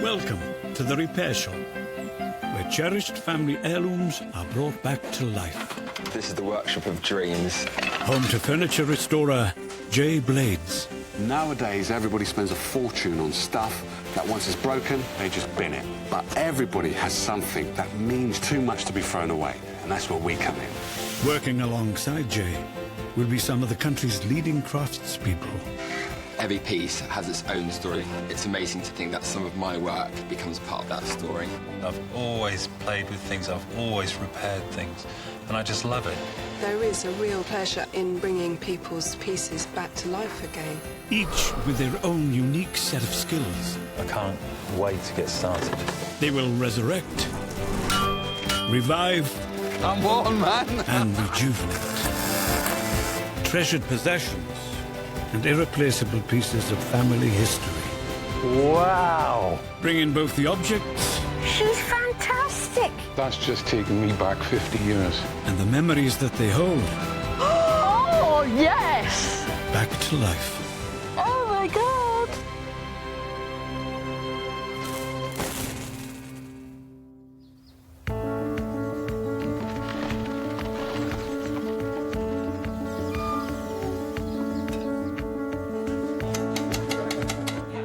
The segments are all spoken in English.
Welcome to the repair shop, where cherished family heirlooms are brought back to life. This is the workshop of dreams. Home to furniture restorer J. Blades. Nowadays, everybody spends a fortune on stuff that once it's broken, they just bin it. But everybody has something that means too much to be thrown away, and that's where we come in. Working alongside Jay will be some of the country's leading craftspeople. Every piece has its own story. It's amazing to think that some of my work becomes part of that story. I've always played with things, I've always repaired things, and I just love it. There is a real pleasure in bringing people's pieces back to life again. Each with their own unique set of skills. I can't wait to get started. They will resurrect, revive, I'm on, man! and rejuvenate. Treasured possessions and irreplaceable pieces of family history. Wow! Bringing both the objects... She's fantastic! That's just taken me back 50 years. ...and the memories that they hold... Oh, yes! ...back to life. Oh, my God!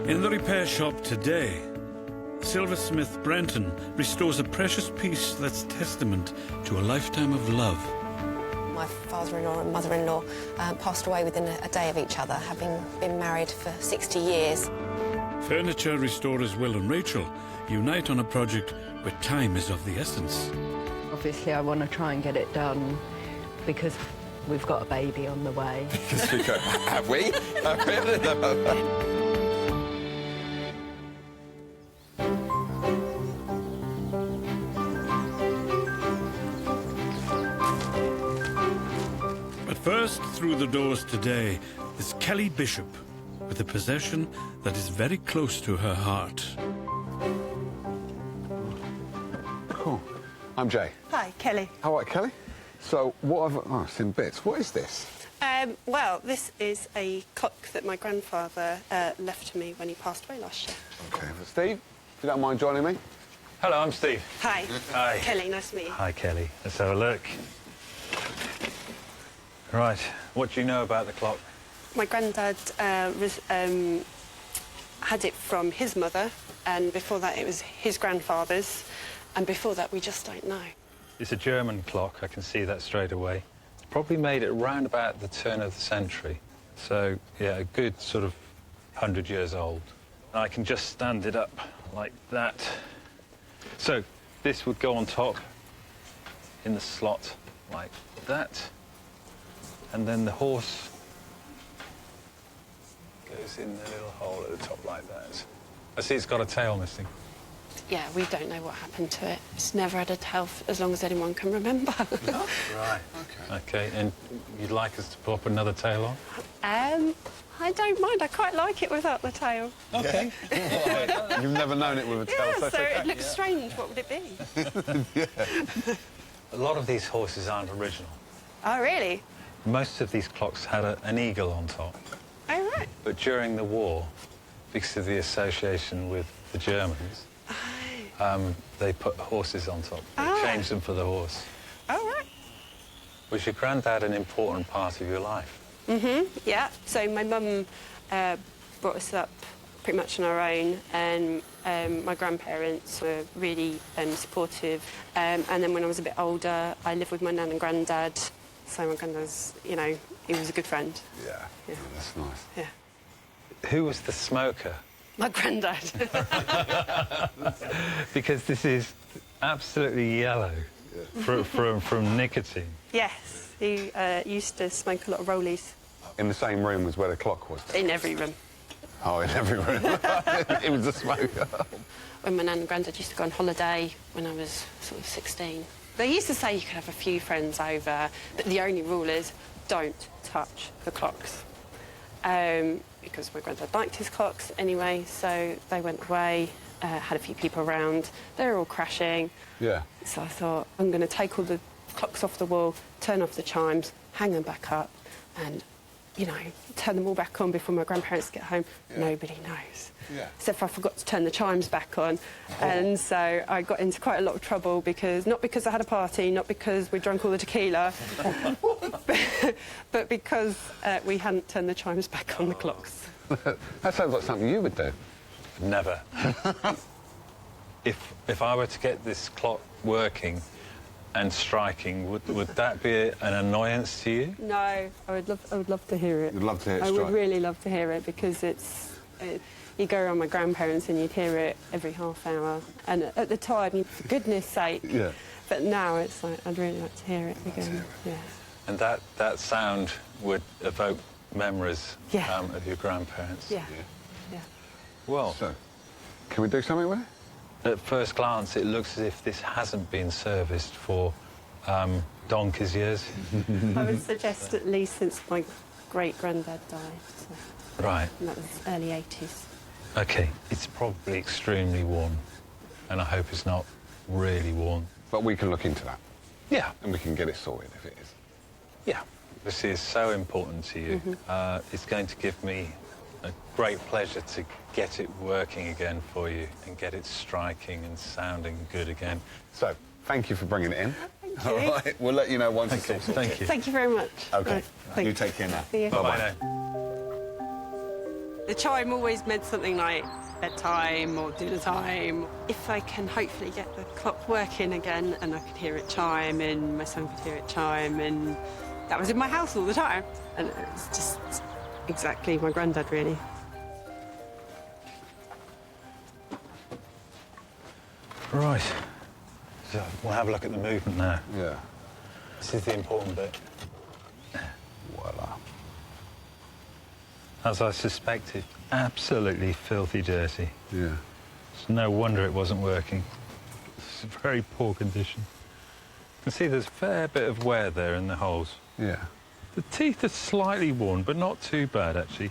In the repair shop today, silversmith Brenton restores a precious piece that's testament to a lifetime of love. My father-in-law and mother-in-law passed away within a day of each other, having been married for 60 years. Furniture restorers Will and Rachel unite on a project where time is of the essence. Obviously, I want to try and get it done because we've got a baby on the way. Have we? First through the doors today is Kelly Bishop, with a possession that is very close to her heart. Cool. I'm Jay. Hi, Kelly. All right, Kelly. So, what have... Oh, it's in bits. What is this? Well, this is a clock that my grandfather left to me when he passed away last year. OK. Steve, if you don't mind joining me. Hello, I'm Steve. Hi. Hi. Kelly, nice to meet you. Hi, Kelly. Let's have a look. Right, what do you know about the clock? My granddad had it from his mother, and before that it was his grandfather's, and before that we just don't know. It's a German clock, I can see that straight away. It's probably made at around about the turn of the century. So, yeah, a good sort of 100 years old. I can just stand it up like that. So, this would go on top in the slot like that. And then the horse goes in the little hole at the top like that. I see it's got a tail missing. Yeah, we don't know what happened to it. It's never had a tail as long as anyone can remember. No? Right. OK, and you'd like us to pop another tail on? I don't mind. I quite like it without the tail. OK. You've never known it with a tail, Yeah, so so it looks strange. What would it be? A lot of these horses aren't original. Oh, really? Most of these clocks had an eagle on top. Oh, right. But during the war, because of the association with the Germans, they put horses on top. They changed them for the horse. Oh, right. Was your granddad an important part of your life? Yeah. So my mum brought us up pretty much on our own, and my grandparents were really supportive. And then when I was a bit older, I lived with my nan and granddad. So my granddad's, you know, he was a good friend. Yeah. Yeah. That's nice. Yeah. Who was the smoker? My granddad. Because this is absolutely yellow from nicotine. Yes, he used to smoke a lot of rollies. In the same room as where the clock was? In every room. Oh, in every room. He was a smoker. When my nan and granddad used to go on holiday when I was sort of 16, they used to say you could have a few friends over, but the only rule is don't touch the clocks. Because my granddad liked his clocks anyway, so they went away, had a few people around. They were all crashing. Yeah. So I thought, I'm going to take all the clocks off the wall, turn off the chimes, hang them back up, and you know, turn them all back on before my grandparents get home. Nobody knows. Except for I forgot to turn the chimes back on. And so I got into quite a lot of trouble because, not because I had a party, not because we drank all the tequila, but because we hadn't turned the chimes back on the clocks. That sounds like something you would do. Never. If I were to get this clock working and striking, would that be an annoyance to you? No, I would love to hear it. You'd love to hear it I strike? would really love to hear it because you go around my grandparents and you'd hear it every half hour. And at the time, for goodness sake. Yeah. But now it's like, I'd really like to hear it again. Yeah. And that sound would evoke memories Yeah. of your grandparents? Yeah. Well, So, can we do something with it? at first glance, it looks as if this hasn't been serviced for donkey's years. I would suggest at least since my great-granddad died. So. Right. And that was early 80s. OK, it's probably extremely worn, and I hope it's not really worn. But we can look into that. Yeah. And we can get it sorted if it is. Yeah. This is so important to you. It's going to give me a great pleasure to get it working again for you and get it striking and sounding good again. So, thank you for bringing it in. Thank you. All right, we'll let you know once it's all sorted. Thank you. Thank you very much. OK, Right, thank you take care now. See you. Bye-bye now. The chime always meant something like bedtime or dinner time. If I can hopefully get the clock working again and I could hear it chime and my son could hear it chime, and that was in my house all the time. And it's just exactly my granddad, really. Right. So we'll have a look at the movement now. Yeah. This is the important bit. Voila. As I suspected, absolutely filthy dirty. Yeah. It's no wonder it wasn't working. It's in very poor condition. You can see there's a fair bit of wear there in the holes. Yeah. The teeth are slightly worn, but not too bad, actually.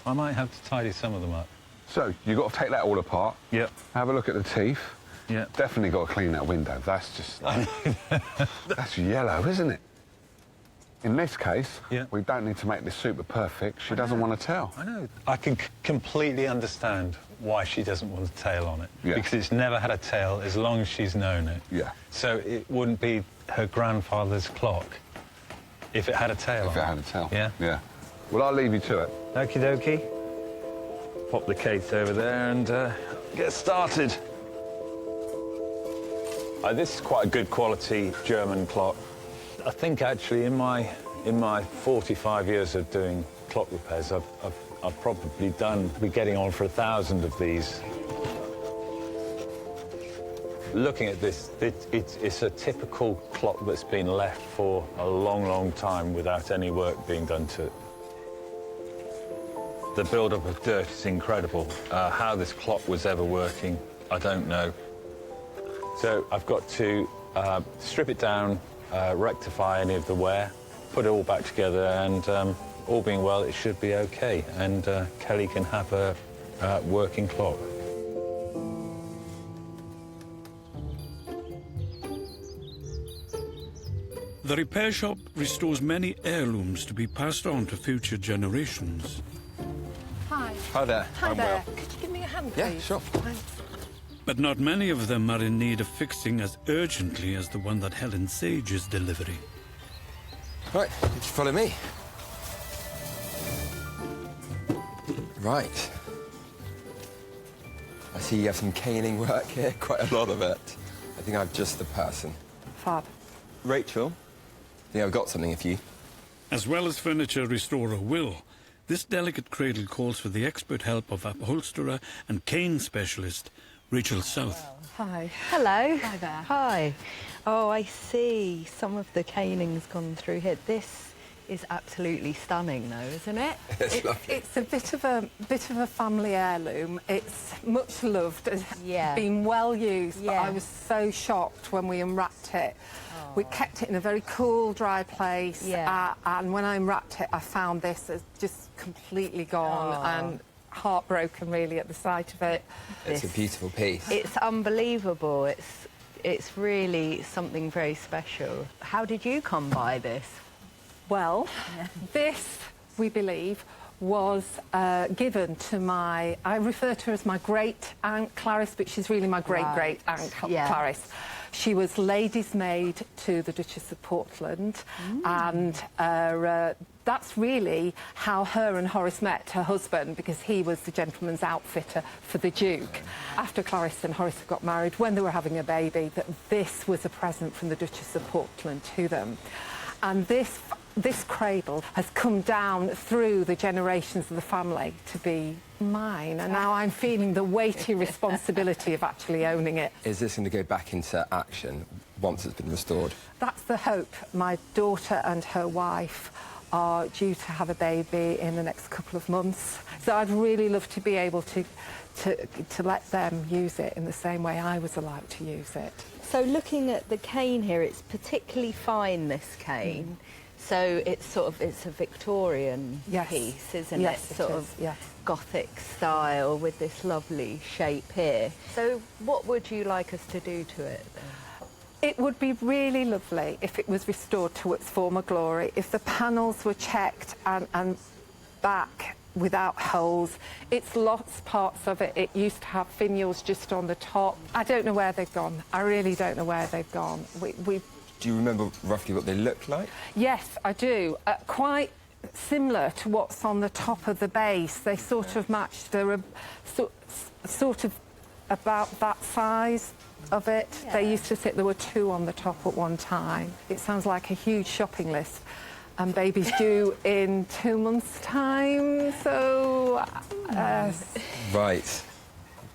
I might have to tidy some of them up. So, you've got to take that all apart. Yep. Have a look at the teeth. Yeah. Definitely got to clean that window. That's just... that's yellow, isn't it? In this case, we don't need to make this super perfect. She doesn't want to tell. I know. I can completely understand why she doesn't want a tail on it. Yeah. Because it's never had a tail as long as she's known it. Yeah. So it wouldn't be her grandfather's clock if it had a tail on it. If it had a tail. Yeah? Yeah. Well, I'll leave you to it. Okie dokie. Pop the cake over there and get started. This is quite a good quality German clock. I think actually in my 45 years of doing clock repairs, I've probably be getting on for 1,000 of these. Looking at this, it's a typical clock that's been left for a long, long time without any work being done to it. The build-up of dirt is incredible. How this clock was ever working, I don't know. So I've got to strip it down, rectify any of the wear, put it all back together, and all being well, it should be OK. And Kelly can have a working clock. The repair shop restores many heirlooms to be passed on to future generations. Hi. Hi there. Hi I'm there. Will. Could you give me a hand, Yeah, please? sure. Thanks. But not many of them are in need of fixing as urgently as the one that Helen Sage's delivery. Right, you can follow me. Right. I see you have some caning work here, quite a lot of it. I think I'm just the person. Fab. Rachel, I think I've got something for you. As well as furniture restorer Will, this delicate cradle calls for the expert help of upholsterer and cane specialist Rachael South. Hi. Hello. Hi there. Hi. Oh, I see. Some of the caning's gone through here. This is absolutely stunning, though, isn't it? It's a bit of a family heirloom. It's much loved. It's been well used, but I was so shocked when we unwrapped it. We kept it in a very cool, dry place, and when I unwrapped it, I found this as just completely gone and heartbroken, really, at the sight of it. It's a beautiful piece. It's unbelievable. It's really something very special. How did you come by this? Well, this we believe, was given to my... I refer to her as my great-aunt Clarice, but she's really my great-great-aunt Clarice. She was lady's maid to the Duchess of Portland, and that's really how her and Horace met, her husband, because he was the gentleman's outfitter for the Duke. After Clarice and Horace got married, when they were having a baby, that this was a present from the Duchess of Portland to them. And this cradle has come down through the generations of the family to be mine, and now I'm feeling the weighty responsibility of actually owning it. Is this going to go back into action once it's been restored? That's the hope. My daughter and her wife are due to have a baby in the next couple of months, so I'd really love to be able to let them use it in the same way I was allowed to use it. So looking at the cane here, it's particularly fine, this cane. So it's a Victorian piece, isn't it? Sort of Gothic style with this lovely shape here. So what would you like us to do to it then? It would be really lovely if it was restored to its former glory, if the panels were checked and back without holes. It's lost parts of it. It used to have finials just on the top. I don't know where they've gone. I really don't know where they've gone. Do you remember roughly what they look like? Yes, I do. Quite similar to what's on the top of the base. They sort of match. They're sort of about that size of it. Yeah. They used to sit, there were 2 on the top at one time. It sounds like a huge shopping list. And baby's due in 2 months' time, so... Right.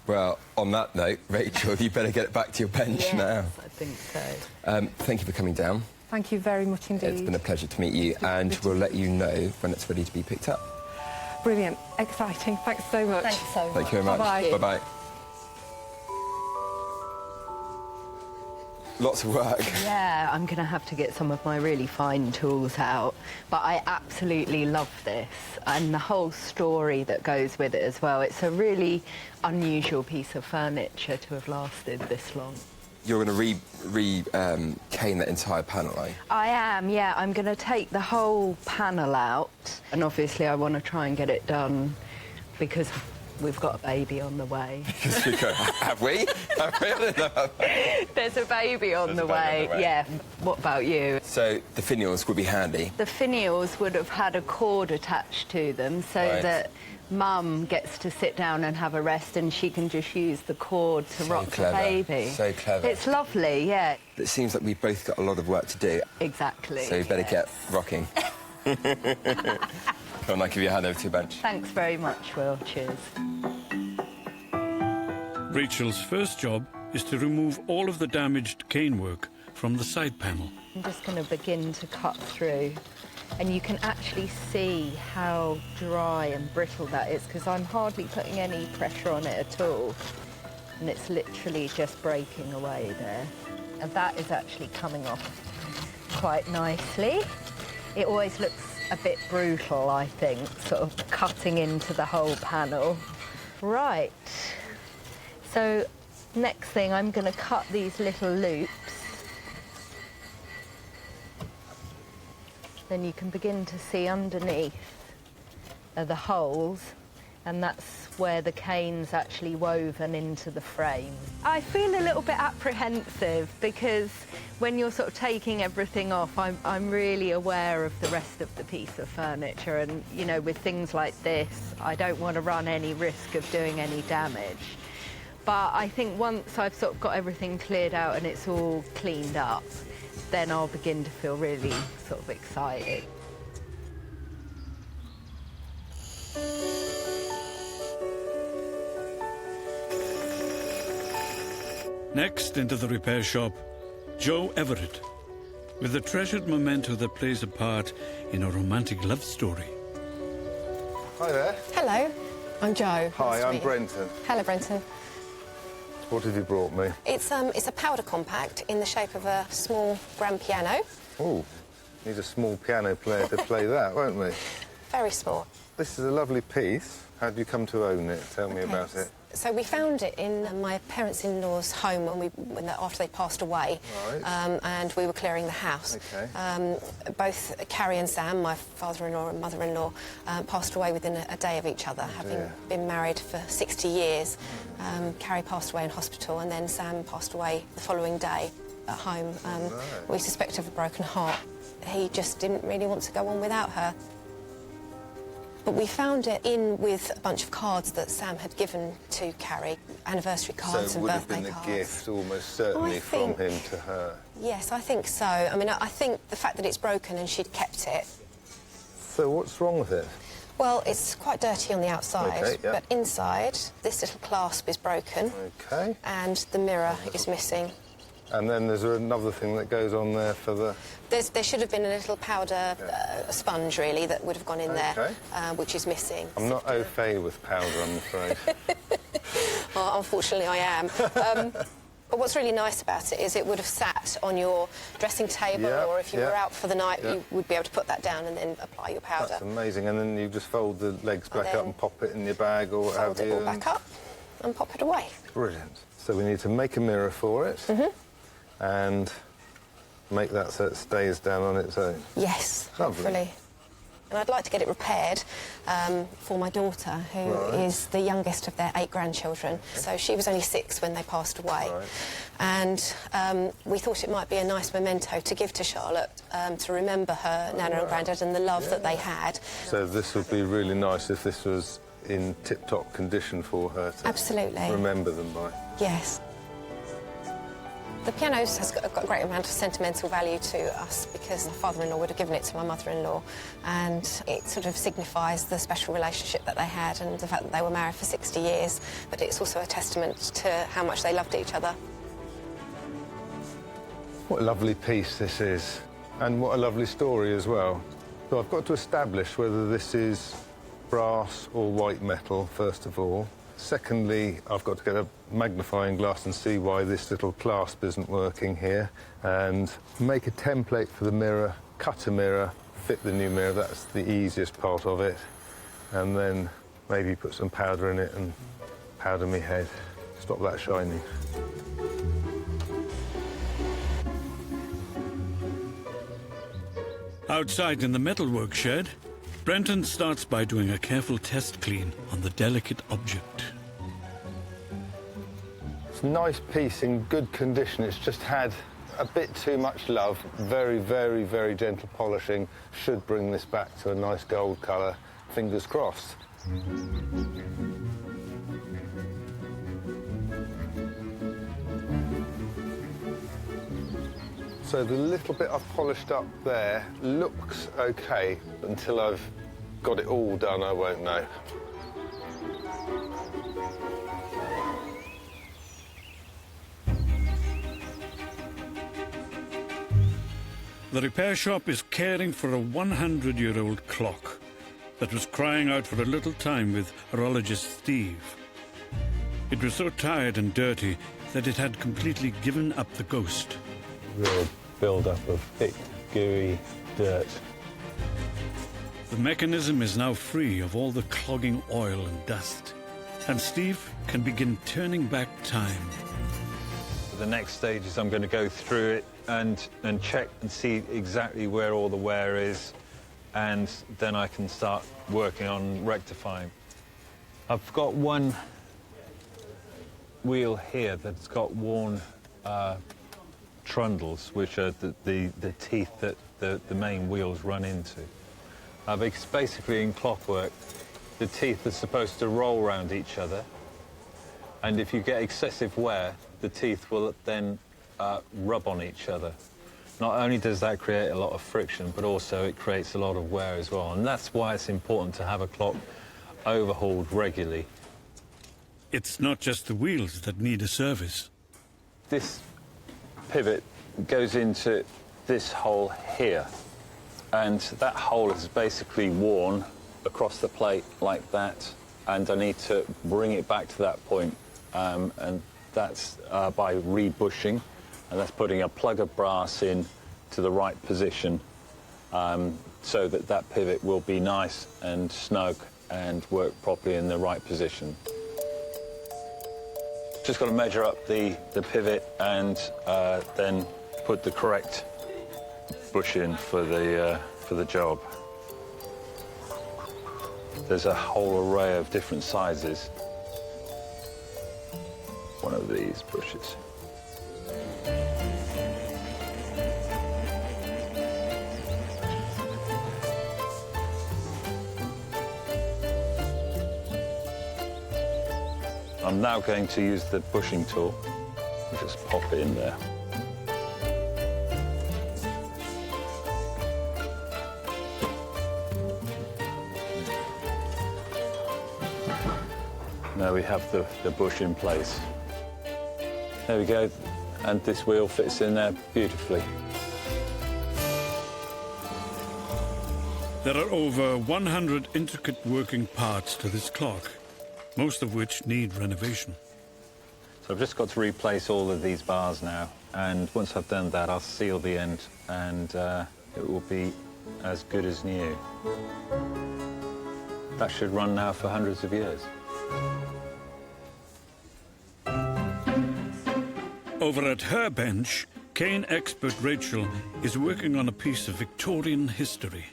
Well, on that note, Rachel, you better get back to your bench now. I think so. Thank you for coming down. Thank you very much indeed. It's been a pleasure to meet you, and we'll let you know when it's ready to be picked up. Brilliant. Exciting. Thanks so much. Thanks so much. Thank you very much. Bye-bye. Bye-bye. Lots of work. Yeah, I'm going to have to get some of my really fine tools out. But I absolutely love this, and the whole story that goes with it as well. It's a really unusual piece of furniture to have lasted this long. You're going to cane that entire panel, are you? I am, yeah. I'm going to take the whole panel out, and obviously I want to try and get it done because we've got a baby on the way. Have we? There's a baby on the way, yeah. What about you? So the finials would be handy? The finials would have had a cord attached to them so that Mum gets to sit down and have a rest and she can just use the cord to rock the baby. So clever. It's lovely, yeah. It seems like we've both got a lot of work to do. Exactly. So you better get rocking. Come on, I'll give you a hand over to your bench. Thanks very much, Will. Cheers. Rachel's first job is to remove all of the damaged canework from the side panel. I'm just going to begin to cut through, and you can actually see how dry and brittle that is because I'm hardly putting any pressure on it at all, and it's literally just breaking away there. And that is actually coming off quite nicely. It always looks a bit brutal, I think, sort of cutting into the whole panel. Right. So next thing, I'm going to cut these little loops. Then you can begin to see underneath are the holes, and that's where the cane's actually woven into the frame. I feel a little bit apprehensive because when you're sort of taking everything off, I'm really aware of the rest of the piece of furniture, and, you know, with things like this, I don't want to run any risk of doing any damage. But I think once I've sort of got everything cleared out and it's all cleaned up, then I'll begin to feel really sort of excited. Next into the repair shop, Joe Everett, with the treasured memento that plays a part in a romantic love story. Hi there. Hello, I'm Jo. Hi, I'm Brenton. Hello, Brenton. What have you brought me? It's a powder compact in the shape of a small grand piano. Oh, need a small piano player to play that, won't we? Very small. This is a lovely piece. How did you come to own it? Tell me about it. So we found it in my parents-in-law's home after they passed away, Right. and we were clearing the house. Okay. Both Carrie and Sam, my father-in-law and mother-in-law, passed away within a day of each other, having been married for 60 years. Carrie passed away in hospital, and then Sam passed away the following day at home. We suspect of a broken heart. He just didn't really want to go on without her. But we found it in with a bunch of cards that Sam had given to Carrie, anniversary cards and birthday cards. So it would have been a gift, almost certainly, from him to her. Yes, I think so. I mean, I think the fact that it's broken and she'd kept it. So what's wrong with it? Well, it's quite dirty on the outside, but inside, this little clasp is broken. Okay. And the mirror is missing. And then there's another thing that goes on there for the... There should have been a little powder sponge, really, that would have gone in there, which is missing. I'm not au fait with powder, I'm afraid. Well, unfortunately, I am. But what's really nice about it is it would have sat on your dressing table, or if you were out for the night, you would be able to put that down and then apply your powder. That's amazing. And then you just fold the legs back up and pop it in your bag or what have you. Fold it all back up and pop it away. Brilliant. So we need to make a mirror for it. And make that so it stays down on its own. Yes, hopefully. And I'd like to get it repaired for my daughter, who is the youngest of their 8 grandchildren. So she was only 6 when they passed away. And we thought it might be a nice memento to give to Charlotte to remember her Nana and Grandad and the love that they had. So this would be really nice if this was in tip-top condition for her to remember them by. Yes. The piano has got a great amount of sentimental value to us because my father-in-law would have given it to my mother-in-law, and it sort of signifies the special relationship that they had and the fact that they were married for 60 years, but it's also a testament to how much they loved each other. What a lovely piece this is, and what a lovely story as well. So I've got to establish whether this is brass or white metal, first of all. Secondly, I've got to get a magnifying glass and see why this little clasp isn't working here, and make a template for the mirror, cut a mirror, fit the new mirror. That's the easiest part of it. And then maybe put some powder in it and powder me head. Stop that shining. Outside in the metalwork shed, Brenton starts by doing a careful test clean on the delicate object. It's a nice piece in good condition. It's just had a bit too much love. Very, very, very gentle polishing should bring this back to a nice gold colour. Fingers crossed. So the little bit I've polished up there looks okay. Until I've got it all done, I won't know. The repair shop is caring for a 100-year-old clock that was crying out for a little time with horologist Steve. It was so tired and dirty that it had completely given up the ghost. Real build-up of thick, gooey dirt. The mechanism is now free of all the clogging oil and dust, and Steve can begin turning back time. The next stage is I'm going to go through it and check and see exactly where all the wear is, and then I can start working on rectifying. I've got one wheel here that's got worn trundles, which are the teeth that the main wheels run into. It's basically in clockwork, the teeth are supposed to roll around each other, and if you get excessive wear, the teeth will then rub on each other. Not only does that create a lot of friction, but also it creates a lot of wear as well, and that's why it's important to have a clock overhauled regularly. It's not just the wheels that need a service. This pivot goes into this hole here, and that hole is basically worn across the plate like that, and I need to bring it back to that point, and that's by rebushing, and that's putting a plug of brass in to the right position, so that that pivot will be nice and snug and work properly in the right position. Just got to measure up the pivot and then put the correct bush in for the job. There's a whole array of different sizes. One of these bushes. I'm now going to use the bushing tool. Just pop it in there. Now we have the bush in place. There we go, and this wheel fits in there beautifully. There are over 100 intricate working parts to this clock, most of which need renovation. So I've just got to replace all of these bars now, and once I've done that, I'll seal the end, and it will be as good as new. That should run now for hundreds of years. Over at her bench, cane expert Rachael is working on a piece of Victorian history.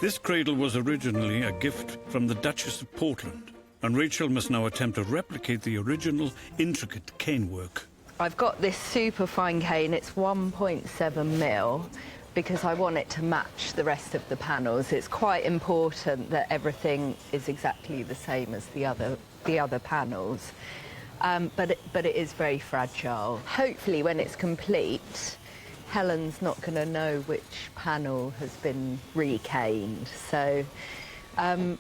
This cradle was originally a gift from the Duchess of Portland, and Rachael must now attempt to replicate the original intricate cane work. I've got this super fine cane, it's 1.7 mil, because I want it to match the rest of the panels. It's quite important that everything is exactly the same as the other panels. But it is very fragile. Hopefully, when it's complete, Helen's not going to know which panel has been recaned. So,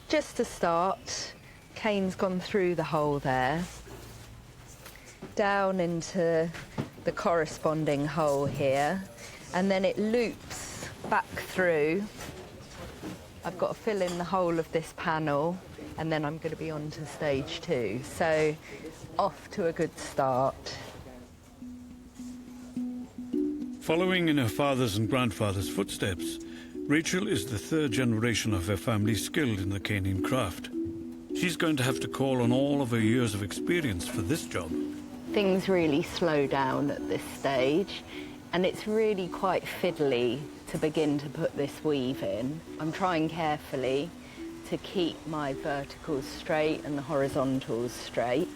just to start, cane's gone through the hole there, down into the corresponding hole here, and then it loops back through. I've got to fill in the whole of this panel, and then I'm going to be on to stage 2. So, off to a good start. Following in her father's and grandfather's footsteps, Rachael is the third generation of her family skilled in the caning craft. She's going to have to call on all of her years of experience for this job. Things really slow down at this stage, and it's really quite fiddly to begin to put this weave in. I'm trying carefully to keep my verticals straight and the horizontals straight,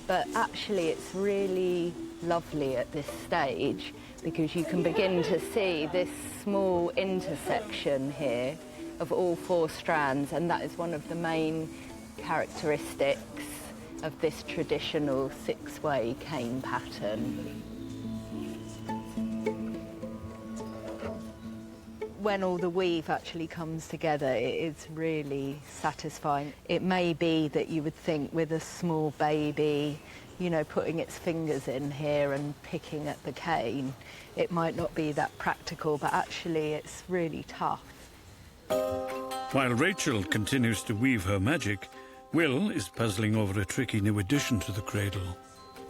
but actually it's really lovely at this stage because you can begin to see this small intersection here of all 4 strands, and that is one of the main characteristics of this traditional 6-way cane pattern. When all the weave actually comes together, it is really satisfying. It may be that you would think with a small baby, you know, putting its fingers in here and picking at the cane, it might not be that practical, but actually it's really tough. While Rachael continues to weave her magic, Will is puzzling over a tricky new addition to the cradle.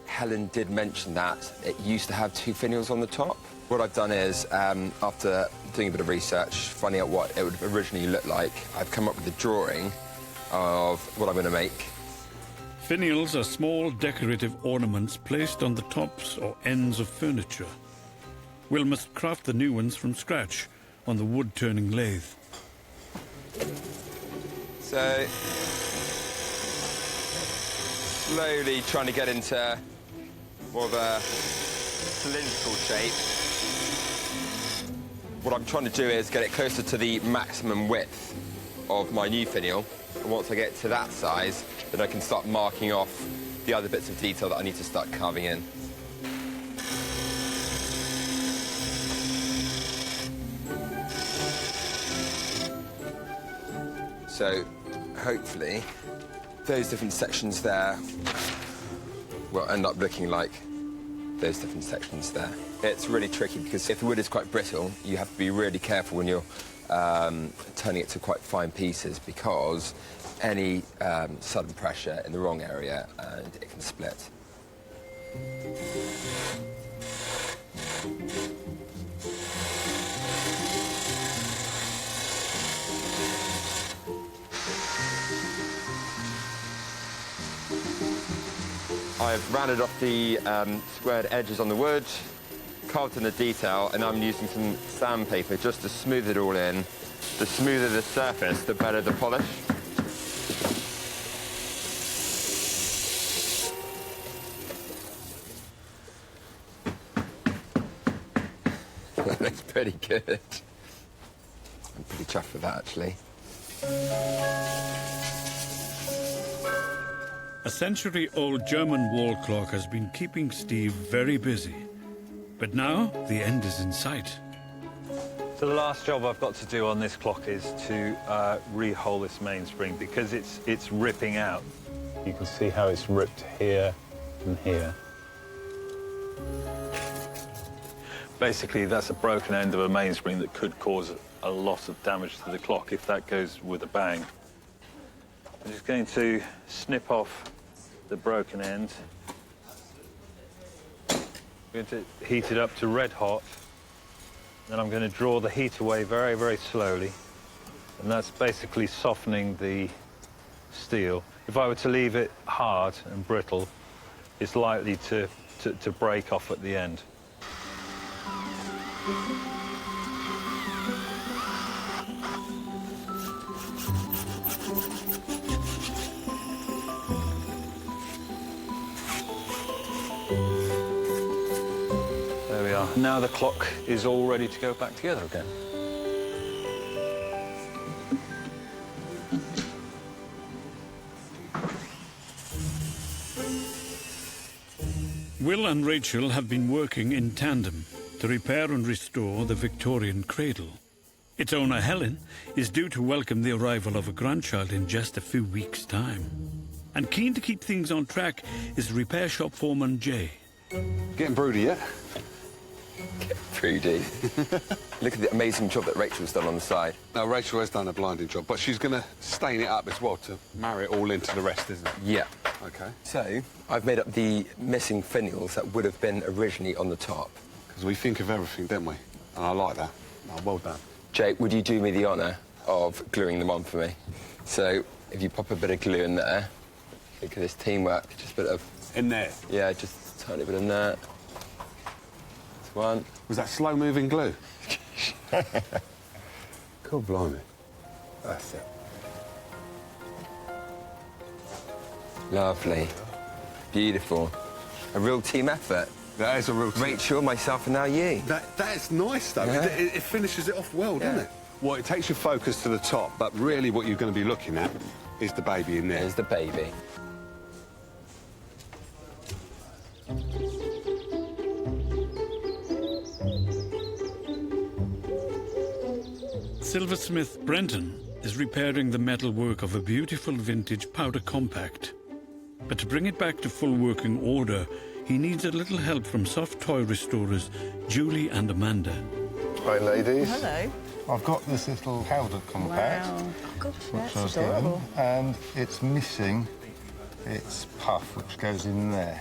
Helen did mention that it used to have 2 finials on the top. What I've done is, after doing a bit of research, finding out what it would originally look like, I've come up with a drawing of what I'm going to make. Finials are small decorative ornaments placed on the tops or ends of furniture. Will must craft the new ones from scratch on the wood-turning lathe. So, slowly trying to get into more of a cylindrical shape. What I'm trying to do is get it closer to the maximum width of my new finial. And once I get to that size, then I can start marking off the other bits of detail that I need to start carving in. So, hopefully, those different sections there will end up looking like those different sections there. It's really tricky because if the wood is quite brittle, you have to be really careful when you're turning it to quite fine pieces because any sudden pressure in the wrong area and it can split. I've I've rounded off the squared edges on the wood, carved in the detail, and I'm using some sandpaper just to smooth it all in. The smoother the surface, the better the polish. That looks pretty good. I'm pretty chuffed with that, actually. A century-old German wall clock has been keeping Steve very busy. But now the end is in sight. So the last job I've got to do on this clock is to re-hole this mainspring because it's ripping out. You can see how it's ripped here and here. Basically, that's a broken end of a mainspring that could cause a lot of damage to the clock if that goes with a bang. I'm just going to snip off the broken end. I'm going to heat it up to red hot. Then I'm going to draw the heat away very, very slowly. And that's basically softening the steel. If I were to leave it hard and brittle, it's likely to break off at the end. There we are. Now the clock is all ready to go back together again. Will and Rachel have been working in tandem to repair and restore the Victorian cradle. Its owner, Helen, is due to welcome the arrival of a grandchild in just a few weeks' time. And keen to keep things on track is repair shop foreman Jay. Getting broody yet? Broody. Look at the amazing job that Rachel's done on the side. No, Rachel has done a blinding job, but she's going to stain it up as well to marry it all into the rest, isn't it? Yeah. OK. So, I've made up the missing finials that would have been originally on the top. Because we think of everything, don't we? And I like that. Oh, well done. Jake, would you do me the honour of gluing them on for me? So, if you pop a bit of glue in there, look at this teamwork, just a bit of... In there? Yeah, just a tiny bit in there. That's one. Was that slow-moving glue? God blimey. That's it. Lovely. Beautiful. A real team effort. That is a real team. Rachel, myself, and now you. That's nice, though. Yeah. It finishes it off well, doesn't it? Well, it takes your focus to the top, but really what you're going to be looking at is the baby in there. There's the baby. Silversmith Brenton is repairing the metalwork of a beautiful vintage powder compact. But to bring it back to full working order, he needs a little help from soft toy restorers Julie and Amanda. Hi, ladies. Hello. I've got this little powder compact. Wow. Oh, gosh, which that's I was adorable. doing, and it's missing its puff, which goes in there.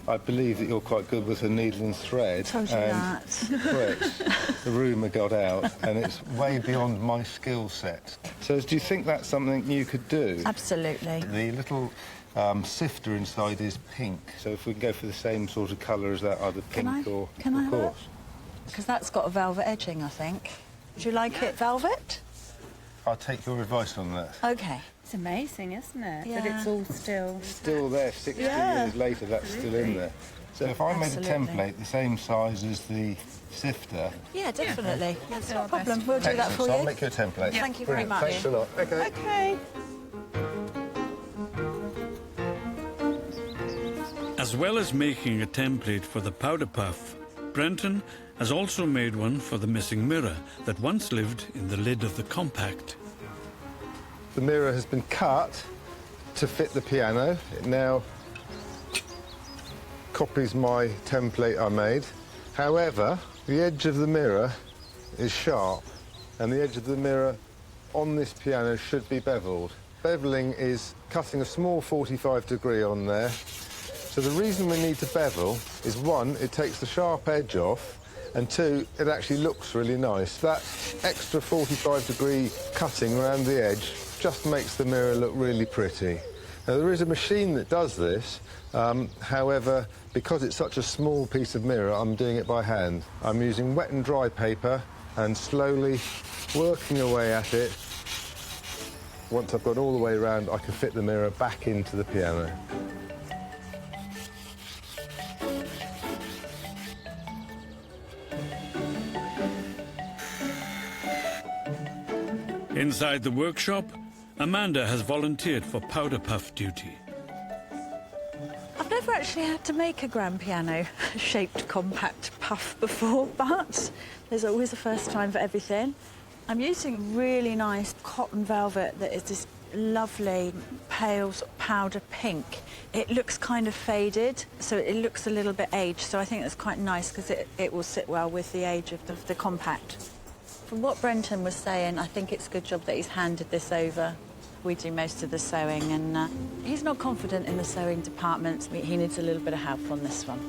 I believe that you're quite good with a needle and thread. Told you that. Correct. The rumour got out, and it's way beyond my skill set. So do you think that's something you could do? Absolutely. The little sifter inside is pink, so if we can go for the same sort of colour as that, either pink or... Can I of have course. Because that's got a velvet edging, I think. Would you like it velvet? I'll take your advice on that. OK. It's amazing, isn't it? Yeah. That it's all still... Still there, 60 years later, that's still in there. So if I made a template the same size as the sifter... Yeah, definitely. That's no problem. We'll do that for so you. I'll make you a template. Yeah. Thank you very much. Thanks a lot. OK. OK. As well as making a template for the powder puff, Brenton has also made one for the missing mirror that once lived in the lid of the compact. The mirror has been cut to fit the piano. It now copies my template I made. However, the edge of the mirror is sharp, and the edge of the mirror on this piano should be beveled. Beveling is cutting a small 45 degree on there. So the reason we need to bevel is, one, it takes the sharp edge off, and two, it actually looks really nice. That extra 45 degree cutting around the edge just makes the mirror look really pretty. Now, there is a machine that does this. However, because it's such a small piece of mirror, I'm doing it by hand. I'm using wet and dry paper and slowly working away at it. Once I've got all the way around, I can fit the mirror back into the piano. Inside the workshop, Amanda has volunteered for powder puff duty. I've never actually had to make a grand piano-shaped compact puff before, but there's always a first time for everything. I'm using really nice cotton velvet that is this lovely pale sort of powder pink. It looks kind of faded, so it looks a little bit aged, so I think that's quite nice because it will sit well with the age of the compact. From what Brenton was saying, I think it's a good job that he's handed this over. We do most of the sewing, and he's not confident in the sewing department. He needs a little bit of help on this one.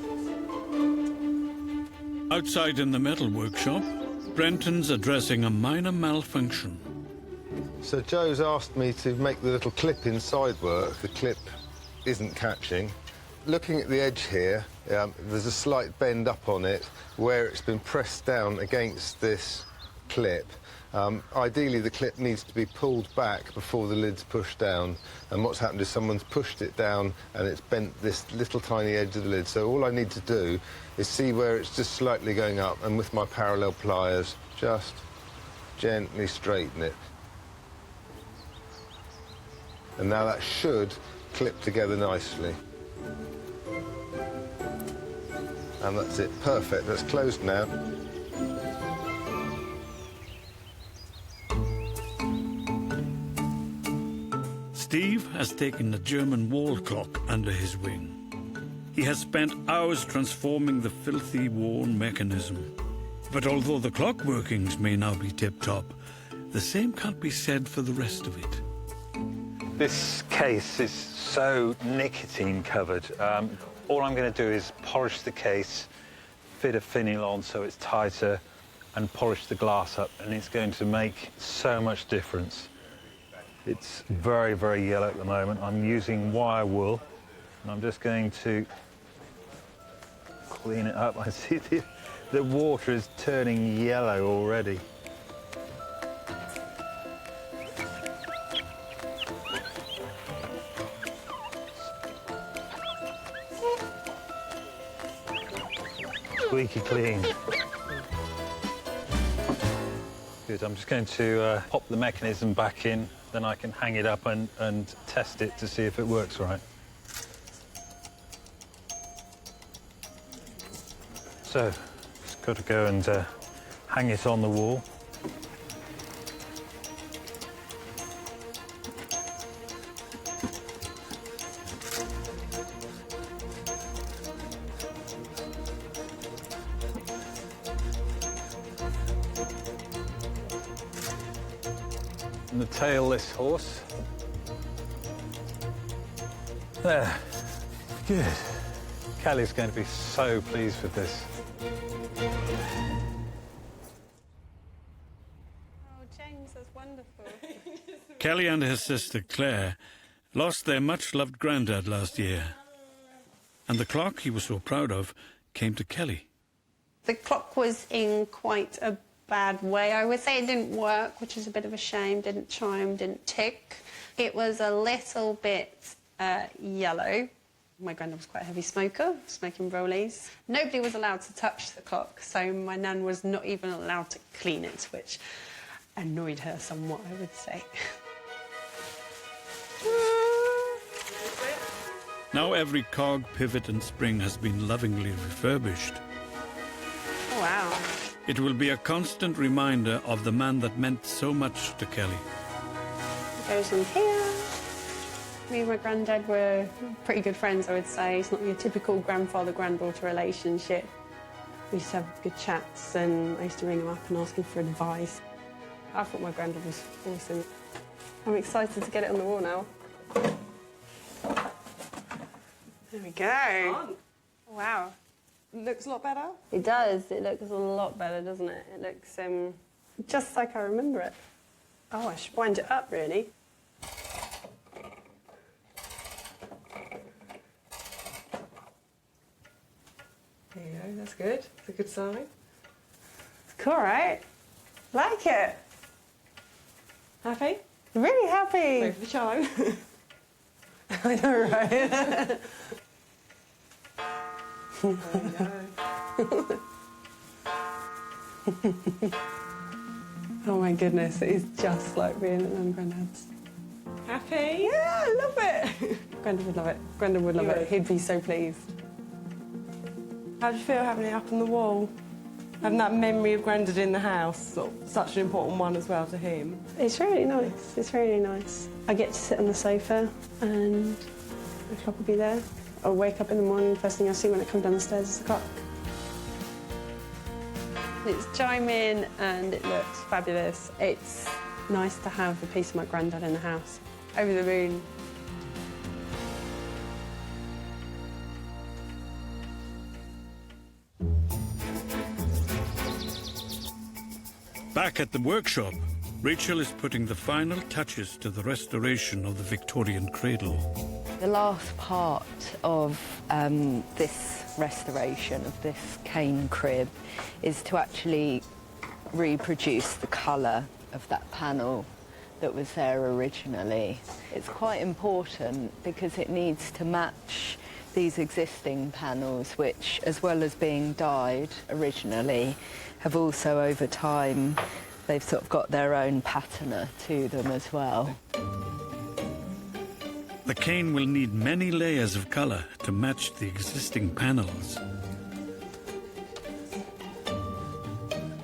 Outside in the metal workshop, Brenton's addressing a minor malfunction. So Joe's asked me to make the little clip inside work. The clip isn't catching. Looking at the edge here, there's a slight bend up on it where it's been pressed down against this clip. Ideally, the clip needs to be pulled back before the lid's pushed down, and what's happened is someone's pushed it down and it's bent this little tiny edge of the lid. So all I need to do is see where it's just slightly going up, and with my parallel pliers, just gently straighten it. And now that should clip together nicely. And that's it, perfect. That's closed now. Steve has taken a German wall clock under his wing. He has spent hours transforming the filthy, worn mechanism. But although the clock workings may now be tip-top, the same can't be said for the rest of it. This case is so nicotine covered. All I'm going to do is polish the case, fit a finial on so it's tighter, and polish the glass up, and it's going to make so much difference. It's very, very yellow at the moment. I'm using wire wool, and I'm just going to clean it up. I see the water is turning yellow already. Squeaky clean. Good, I'm just going to pop the mechanism back in, then I can hang it up and test it to see if it works right. So, just got to go and hang it on the wall. And the tailless horse. There. Good. Kelly's going to be so pleased with this. Oh, James, that's wonderful. Kelly and her sister Claire lost their much-loved granddad last year. And the clock he was so proud of came to Kelly. The clock was in quite a bad way. I would say it didn't work, which is a bit of a shame. Didn't chime, didn't tick. It was a little bit yellow. My granddad was quite a heavy smoker, smoking rollies. Nobody was allowed to touch the clock, so my nan was not even allowed to clean it, which annoyed her somewhat, I would say. Now every cog, pivot and spring has been lovingly refurbished. Oh, wow. It will be a constant reminder of the man that meant so much to Kelly. It goes in here. Me and my granddad were pretty good friends, I would say. It's not your typical grandfather-granddaughter relationship. We used to have good chats, and I used to ring him up and ask him for advice. I thought my granddad was awesome. I'm excited to get it on the wall now. There we go. Wow. Looks a lot better? It does. It looks a lot better, doesn't it? It looks just like I remember it. Oh, I should wind it up, really. There you go, that's good. It's a good sign. It's cool, right? Like it. Happy? Really happy. Wait for the chime. I know, right? Oh my goodness, it is just like being at Mum and Grandad's. Happy? Yeah, I love it. Grandad would love it. Grandad would love it. He'd be so pleased. How do you feel having it up on the wall? Having that memory of Grandad in the house, such an important one as well to him. It's really nice. It's really nice. I get to sit on the sofa and the clock will be there. I'll wake up in the morning, first thing I see when I come down the stairs is the clock. It's chiming and it looks fabulous. It's nice to have a piece of my Grandad in the house. Over the moon. Back at the workshop, Rachael is putting the final touches to the restoration of the Victorian cradle. The last part of this restoration of this cane crib is to actually reproduce the colour of that panel that was there originally. It's quite important because it needs to match these existing panels, which, as well as being dyed originally, have also over time, they've sort of got their own patina to them as well. The cane will need many layers of colour to match the existing panels.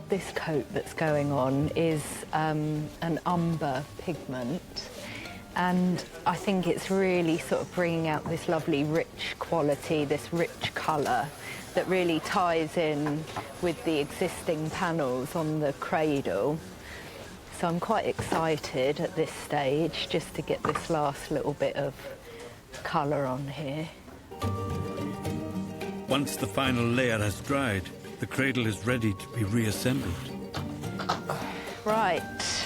This coat that's going on is an umber pigment, and I think it's really sort of bringing out this lovely rich quality, this rich colour that really ties in with the existing panels on the cradle. So I'm quite excited at this stage just to get this last little bit of colour on here. Once the final layer has dried, the cradle is ready to be reassembled. Right.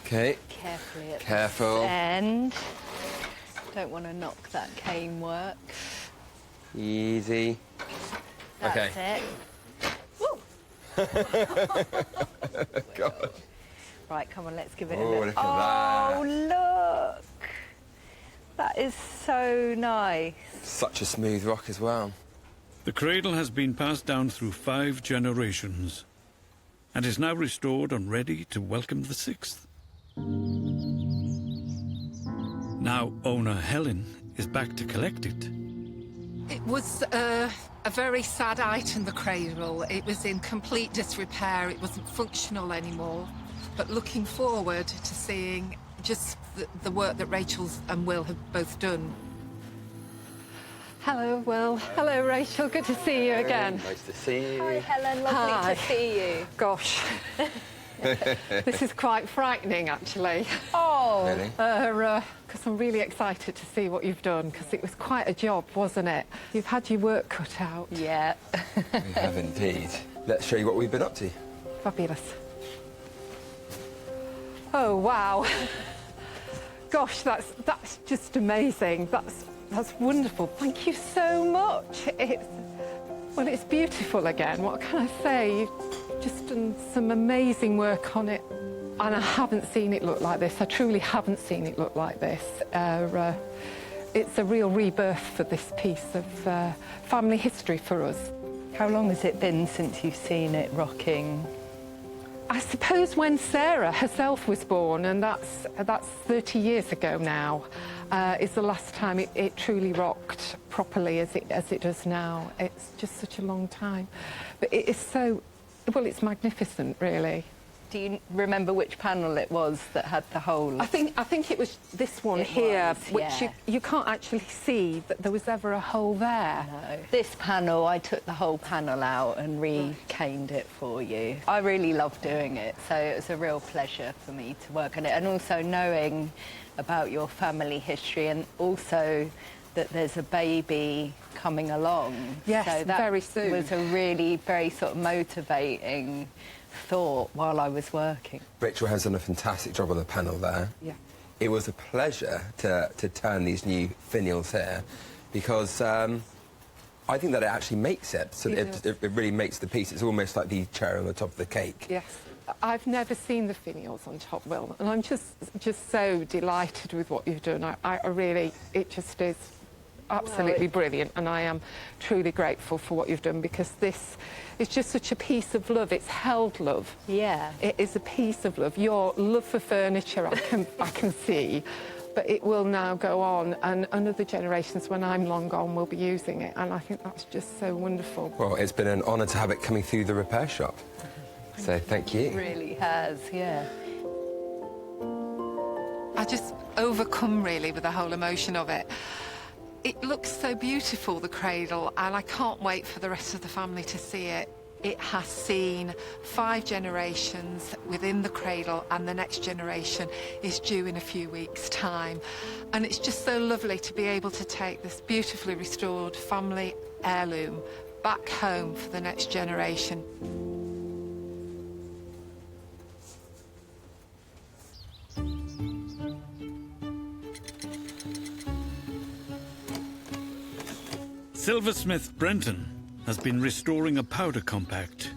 Okay. Carefully at Careful. this end. Don't want to knock that cane work. Easy. That's okay. it. Woo! God. Right, come on, let's give it a Oh, look. look at that. Oh, look! That is so nice. Such a smooth rock as well. The cradle has been passed down through 5 generations and is now restored and ready to welcome the 6th. Now owner Helen is back to collect it. It was a very sad item, the cradle. It was in complete disrepair. It wasn't functional anymore. But looking forward to seeing just the work that Rachael and Will have both done. Hello, Will. Hello, Rachael. Good to see you again. Nice to see you. Hi, Helen. Lovely to see you. Gosh. This is quite frightening, actually. Oh. Really? Because I'm really excited to see what you've done, because it was quite a job, wasn't it? You've had your work cut out. Yeah. We have indeed. Let's show you what we've been up to. Fabulous. Oh, wow. Gosh, that's just amazing. That's wonderful. Thank you so much. It's beautiful again. What can I say? You've just done some amazing work on it. And I haven't seen it look like this. I truly haven't seen it look like this. It's a real rebirth for this piece of family history for us. How long has it been since you've seen it rocking? I suppose when Sarah herself was born, and that's 30 years ago now, is the last time it truly rocked properly as it does now. It's just such a long time. But it is so, well, it's magnificent, really. Do you remember which panel it was that had the hole? I think it was this one which you can't actually see that there was ever a hole there. No. This panel, I took the whole panel out and re-caned it for you. I really love doing it, so it was a real pleasure for me to work on it, and also knowing about your family history, and also that there's a baby coming along. Yes, so that very soon. was a really very sort of motivating thought while I was working. Rachael has done a fantastic job on the panel there. Yeah. It was a pleasure to turn these new finials here because I think that it actually makes it. So it really makes the piece. It's almost like the cherry on the top of the cake. Yes. I've never seen the finials on top, Will, and I'm just so delighted with what you've done. I really, it just is absolutely brilliant, and I am truly grateful for what you've done, because this is just such a piece of love. It's held love. Yeah. It is a piece of love. Your love for furniture, I can see, but it will now go on, and other generations, when I'm long gone, will be using it, and I think that's just so wonderful. Well, it's been an honour to have it coming through the repair shop. So thank you. It really has, yeah. I just overcome, really, with the whole emotion of it. It looks so beautiful, the cradle, and I can't wait for the rest of the family to see it. It has seen 5 generations within the cradle, and the next generation is due in a few weeks' time. And it's just so lovely to be able to take this beautifully restored family heirloom back home for the next generation. Silversmith Brenton has been restoring a powder compact,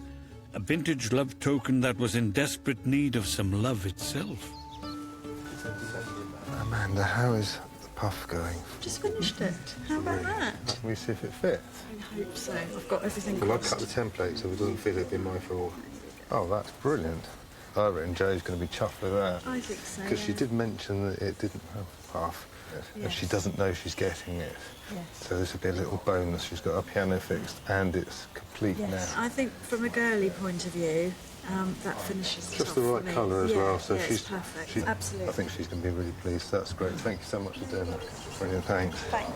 a vintage love token that was in desperate need of some love itself. Amanda, how is the puff going? Just finished it. How about that? Can we see if it fits? I hope so. I've got everything Well, I crossed. cut the template so it doesn't feel it'd be my fault. Oh, that's brilliant. I reckon Joe's going to be chuffed with that. I think so, Because she yeah. did mention that it didn't have puff. And she doesn't know she's getting it. Yes. So this would be a little bonus. She's got her piano fixed and it's complete Yes, now. I think from a girly point of view, that finishes it Just off the for right me. colour as Yeah, well. So yeah, she's it's perfect. she- Absolutely. I think she's going to be really pleased. That's great. Thank you so much for doing that. Brilliant. Thanks. Thanks.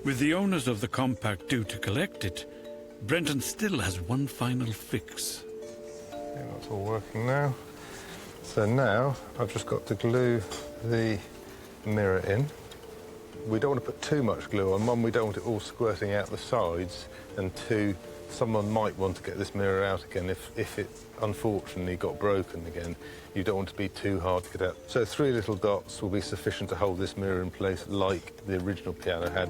With the owners of the compact due to collect it, Brenton still has one final fix. Yeah, that's all working now. So now I've just got to glue the mirror in. We don't want to put too much glue on. One, we don't want it all squirting out the sides, and 2, someone might want to get this mirror out again if it unfortunately got broken again. You don't want to be too hard to get out. So 3 little dots will be sufficient to hold this mirror in place like the original piano had.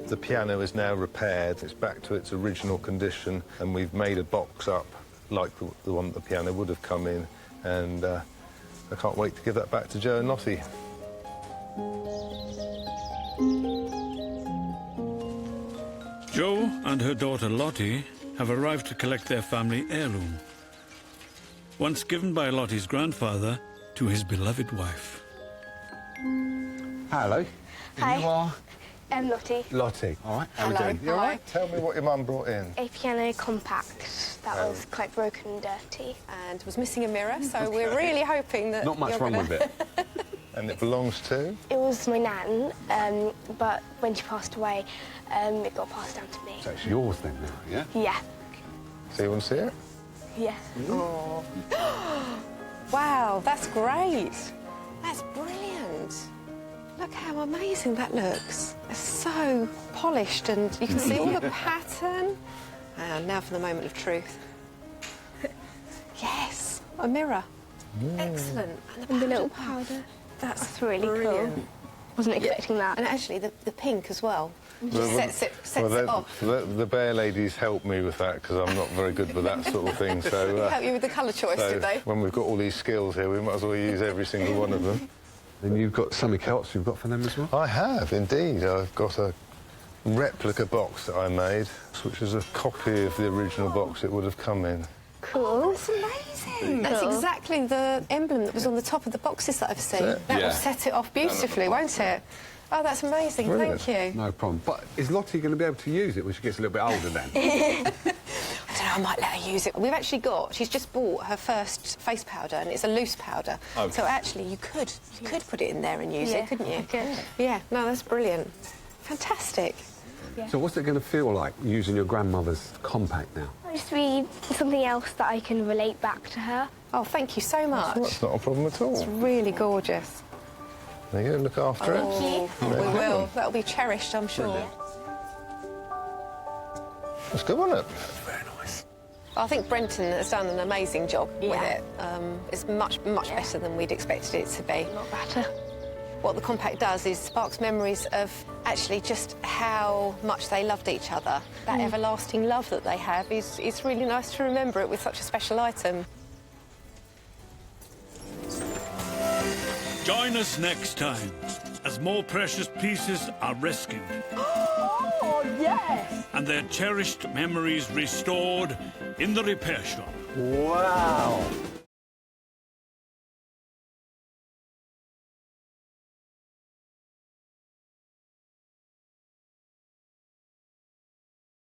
The piano is now repaired. It's back to its original condition, and we've made a box up like the one that the piano would have come in, and I can't wait to give that back to Joe and Lottie. Jo and her daughter Lottie have arrived to collect their family heirloom, once given by Lottie's grandfather to his beloved wife. Hello. Hi. You are? Lottie. Lottie. All right. How are we Hello. doing? You all right? Tell me what your mum brought in. A piano compact that was quite broken and dirty. And was missing a mirror, so we're really hoping that Not much you're wrong gonna... with it. And it belongs to? It was my nan, but when she passed away, it got passed down to me. So it's yours then now, yeah? Yeah. So you want to see it? Yeah. Oh. Wow, that's great. That's brilliant. Look how amazing that looks. It's so polished, and you can see all the pattern. And now for the moment of truth. Yes, a mirror. Excellent. And the little powder. That's really brilliant. cool. Wasn't expecting that. And actually, the pink as well. Well, Sets it off. The Bear ladies helped me with that because I'm not very good with that sort of thing. So Help you with the colour choice, so did they? when we've got all these skills here, we might as well use every single one of them. Then you've got something else you've got for them as well? I have, indeed. I've got a replica box that I made, which is a copy of the original box it would have come in. Cool. That's amazing. That's exactly the emblem that was on the top of the boxes that I've seen. That's it? That Yeah. will set it off beautifully, won't it? Oh, that's amazing. Brilliant. Thank you. No problem. But is Lottie going to be able to use it when she gets a little bit older then? I don't know, I might let her use it. We've actually she's just bought her first face powder, and it's a loose powder. Okay. So actually, you could put it in there and use Yeah, it, couldn't you? I could. Yeah, no, that's brilliant. Fantastic. Yeah. So what's it going to feel like using your grandmother's compact now? Just be something else that I can relate back to her. Oh, thank you so much. That's not a problem at all. It's really gorgeous. There you go, look after it. We will. That'll be cherished, I'm sure. That's good, wasn't it? Very nice. I think Brenton has done an amazing job with it. It's much better than we'd expected it to be. A lot better. What the compact does is sparks memories of actually just how much they loved each other. That everlasting love that they have is really nice to remember it with such a special item. Join us next time as more precious pieces are rescued. Oh, yes! And their cherished memories restored in the repair shop. Wow!